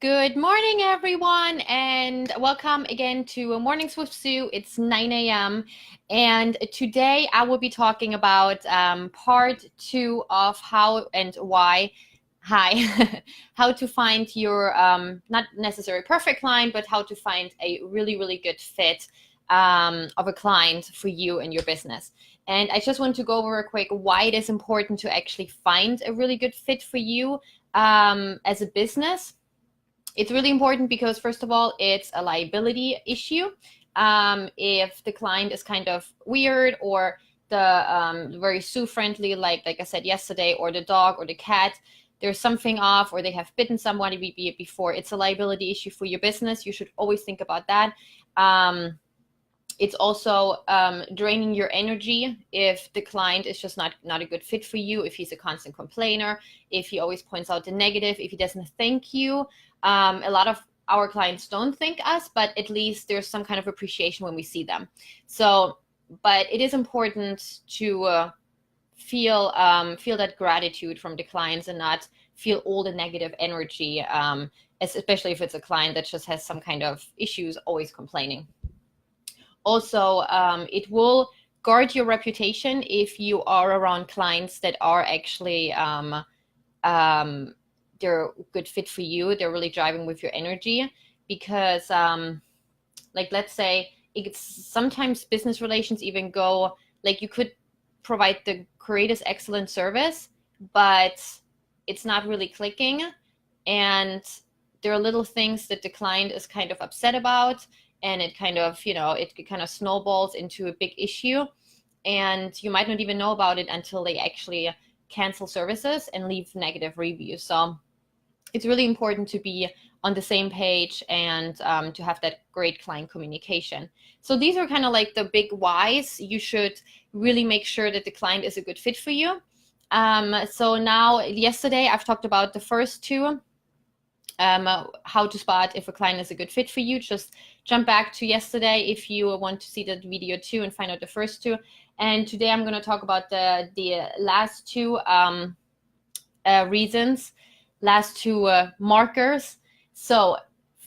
Good morning, everyone, and welcome again to Mornings with Sue. It's 9 a.m. and today I will be talking about part two of how and why. Hi, how to find your not necessarily perfect client, but how to find a really, really good fit of a client for you and your business. And I just want to go over a quick why it is important to actually find a really good fit for you as a business. It's really important because, first of all, it's a liability issue. If the client is kind of weird or the very Sue friendly, like I said yesterday, or the dog or the cat, there's something off, or they have bitten somebody before, it's a liability issue for your business. You should always think about that. It's also draining your energy if the client is just not a good fit for you, if he's a constant complainer, if he always points out the negative, if he doesn't thank you. A lot of our clients don't thank us, but at least there's some kind of appreciation when we see them. So, but it is important to feel that gratitude from the clients and not feel all the negative energy, especially if it's a client that just has some kind of issues, always complaining. Also, it will guard your reputation if you are around clients that are actually they're a good fit for you. They're really driving with your energy because, like, let's say it's sometimes business relations even go like you could provide the greatest excellent service, but it's not really clicking, and there are little things that the client is kind of upset about, and it kind of it kind of snowballs into a big issue, and you might not even know about it until they actually cancel services and leave negative reviews. So it's really important to be on the same page and to have that great client communication. So these are kind of like the big whys. You should really make sure that the client is a good fit for you. So now, yesterday, I've talked about the first two, how to spot if a client is a good fit for you. Just jump back to yesterday if you want to see that video too and find out the first two. And today I'm going to talk about the last two reasons, last two markers. So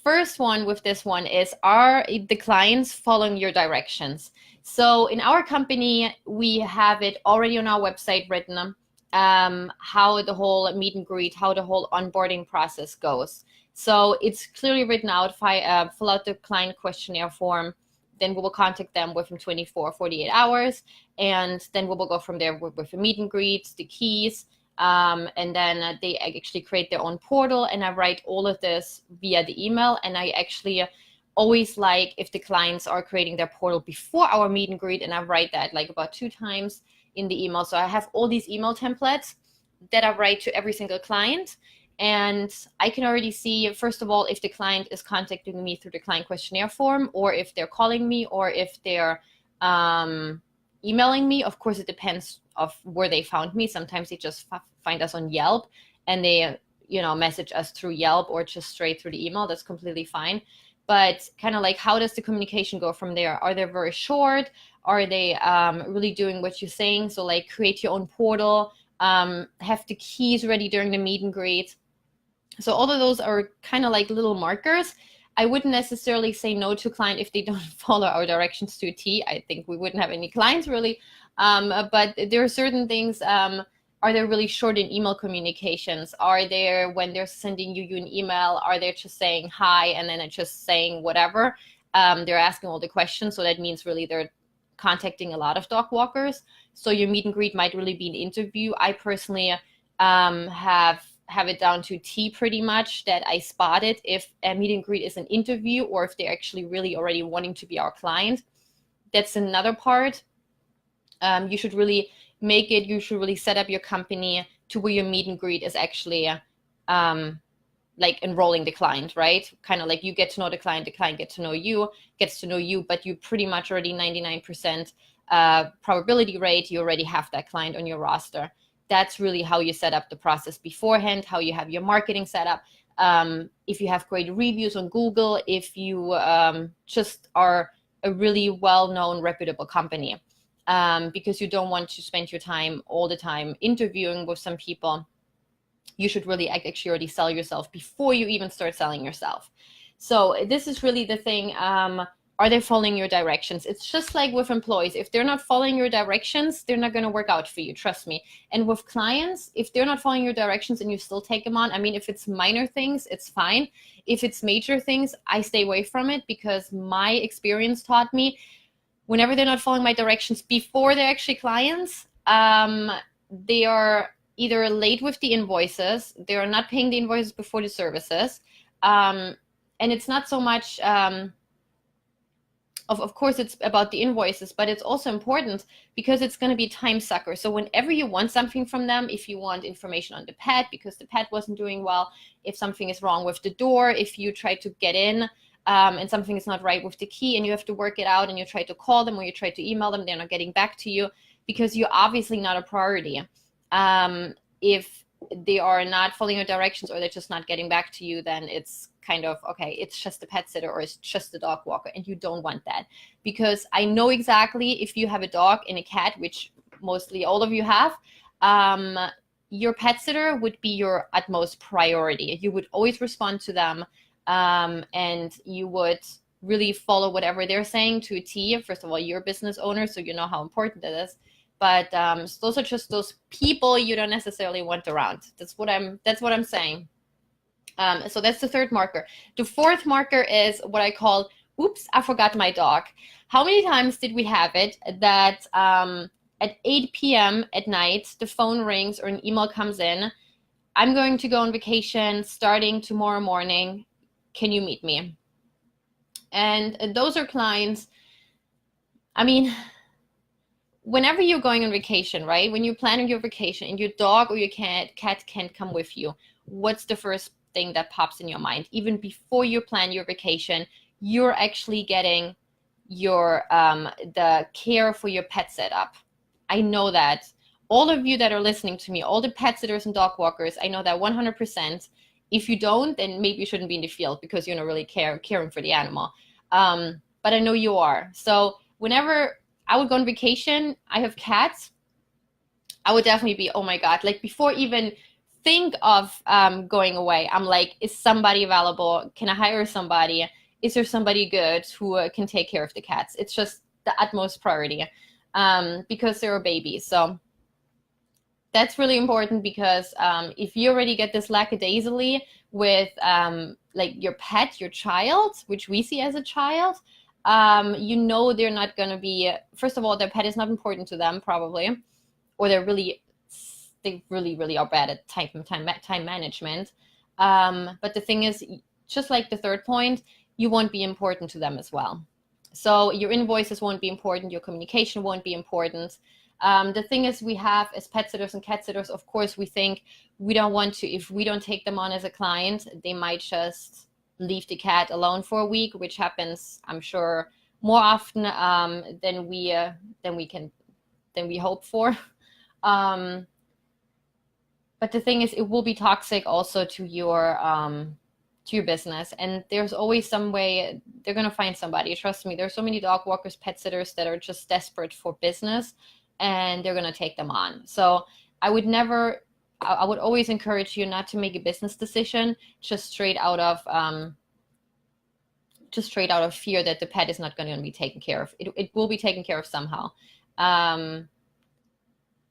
first one with this one is, are the clients following your directions? So in our company, we have it already on our website written, how the whole meet and greet, how the whole onboarding process goes. So it's clearly written out. Fill out the client questionnaire form, then we will contact them within 24, 48 hours, and then we will go from there with a meet and greet, the keys, and then they actually create their own portal, and I write all of this via the email. And I actually always like if the clients are creating their portal before our meet and greet, and I write that like about 2 times in the email. So I have all these email templates that I write to every single client, and I can already see, first of all, if the client is contacting me through the client questionnaire form, or if they're calling me, or if they're emailing me. Of course, it depends of where they found me. Sometimes they just find us on Yelp and they message us through Yelp or just straight through the email. That's completely fine. But kind of like, how does the communication go from there? Are they very short? Are they really doing what you're saying? So like, create your own portal, have the keys ready during the meet and greet. So all of those are kind of like little markers. I wouldn't necessarily say no to a client if they don't follow our directions to a T. I think we wouldn't have any clients really. But there are certain things. Are they really short in email communications? Are they, when they're sending you an email, are they just saying hi and then just saying whatever? They're asking all the questions. So that means really they're contacting a lot of dog walkers. So your meet and greet might really be an interview. I personally have it down to T pretty much, that I spot it if a meet and greet is an interview or if they're actually really already wanting to be our client. That's another part. You should really you should really set up your company to where your meet and greet is actually like enrolling the client, right? Kind of like you get to know the client gets to know you, but you pretty much already 99% probability rate, you already have that client on your roster. That's really how you set up the process beforehand, how you have your marketing set up. If you have great reviews on Google, if you just are a really well-known, reputable company, because you don't want to spend your time all the time interviewing with some people you should really actually already sell yourself before you even start selling yourself. So this is really the thing. Are they following your directions? It's just like with employees. If they're not following your directions, they're not going to work out for you. Trust me. And with clients, if they're not following your directions and you still take them on, I mean, if it's minor things, it's fine. If it's major things, I stay away from it, because my experience taught me whenever they're not following my directions before they're actually clients, they are either late with the invoices, they are not paying the invoices before the services. And it's not so much, of course, it's about the invoices, but it's also important because it's going to be time sucker. So whenever you want something from them, if you want information on the pet because the pet wasn't doing well, if something is wrong with the door, if you try to get in, and something is not right with the key and you have to work it out, and you try to call them or you try to email them, they're not getting back to you because you're obviously not a priority. If they are not following your directions or they're just not getting back to you, then it's kind of, okay, it's just a pet sitter or it's just a dog walker, and you don't want that. Because I know exactly, if you have a dog and a cat, which mostly all of you have, your pet sitter would be your utmost priority. You would always respond to them, and you would really follow whatever they're saying to a T. First of all, you're a business owner, so you know how important it is. But those are just those people you don't necessarily want around. That's what I'm saying. So that's the third marker. The fourth marker is what I call, oops, I forgot my dog. How many times did we have it that at 8 p.m. at night, the phone rings or an email comes in, I'm going to go on vacation starting tomorrow morning. Can you meet me? And those are clients, I mean, whenever you're going on vacation, right? When you're planning your vacation and your dog or your cat can't come with you, what's the first thing that pops in your mind? Even before you plan your vacation, you're actually getting your the care for your pet set up. I know that all of you that are listening to me, all the pet sitters and dog walkers, I know that 100%. If you don't, then maybe you shouldn't be in the field because you're not really caring for the animal. But I know you are. So whenever I would go on vacation, I have cats, I would definitely be, oh my God, like before even think of going away, I'm like, is somebody available? Can I hire somebody? Is there somebody good who can take care of the cats? It's just the utmost priority because they're a baby. So that's really important, because if you already get this lackadaisically with like your pet, your child, which we see as a child, you know they're not going to be, first of all, their pet is not important to them probably, or they really are bad at time management. But the thing is, just like the third point, you won't be important to them as well. So your invoices won't be important, your communication won't be important. The thing is, we have, as pet sitters and cat sitters, of course, we think we don't want to, if we don't take them on as a client, they might just leave the cat alone for a week, which happens, I'm sure, more often than we hope for. But the thing is, it will be toxic also to your business, and there's always some way they're going to find somebody. Trust me, there's so many dog walkers, pet sitters that are just desperate for business, and they're going to take them on. So I would always encourage you not to make a business decision just straight out of fear that the pet is not going to be taken care of. It will be taken care of somehow.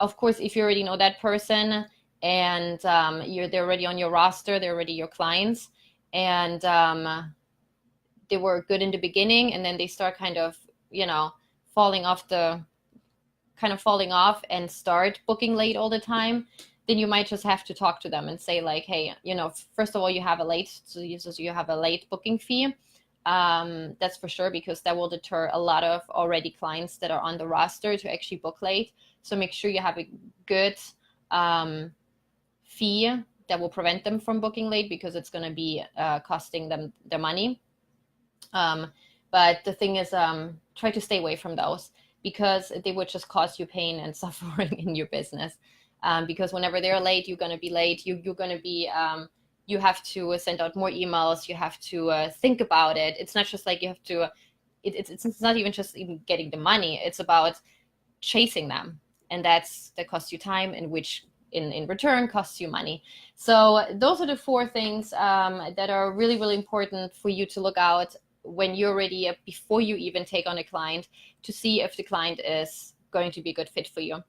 Of course, if you already know that person and they're already on your roster, they're already your clients, and they were good in the beginning, and then they start kind of, falling off and start booking late all the time, then you might just have to talk to them and say like, hey, first of all, you have a late booking fee. That's for sure, because that will deter a lot of already clients that are on the roster to actually book late. So make sure you have a good fee that will prevent them from booking late, because it's going to be costing them their money. But the thing is, try to stay away from those, because they would just cause you pain and suffering in your business. Because whenever they're late, you're going to be late. You're going to be, you have to send out more emails. You have to think about it. It's not just like you have to, it's not even just even getting the money. It's about chasing them. And that costs you time, and which in return costs you money. So those are the 4 things that are really, really important for you to look out when you're ready, before you even take on a client, to see if the client is going to be a good fit for you.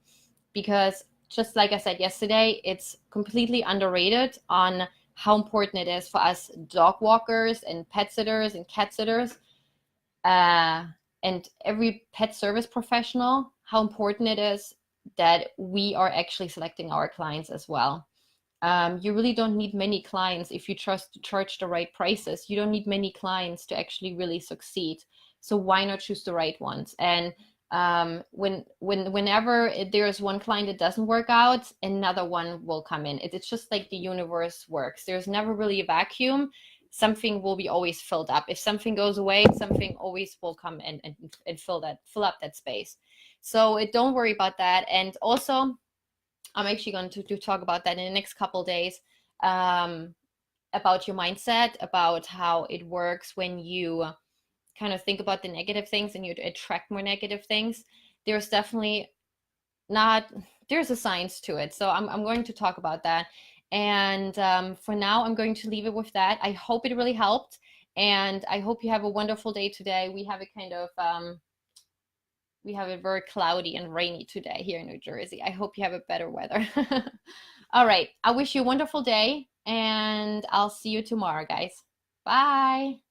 Because just like I said yesterday, it's completely underrated on how important it is for us dog walkers and pet sitters and cat sitters, and every pet service professional, how important it is that we are actually selecting our clients as well. You really don't need many clients if you trust to charge the right prices. You don't need many clients to actually really succeed. So why not choose the right ones? And whenever there's one client that doesn't work out, another one will come in. It's just like the universe works. There's never really a vacuum. Something will be always filled up. If something goes away, something always will come in and fill up that space. So don't worry about that. And also, I'm actually going to talk about that in the next couple of days, about your mindset, about how it works when you kind of think about the negative things and you attract more negative things. There's definitely there's a science to it. So I'm going to talk about that. And for now, I'm going to leave it with that. I hope it really helped. And I hope you have a wonderful day today. We have it very cloudy and rainy today here in New Jersey. I hope you have a better weather. All right. I wish you a wonderful day, and I'll see you tomorrow, guys. Bye.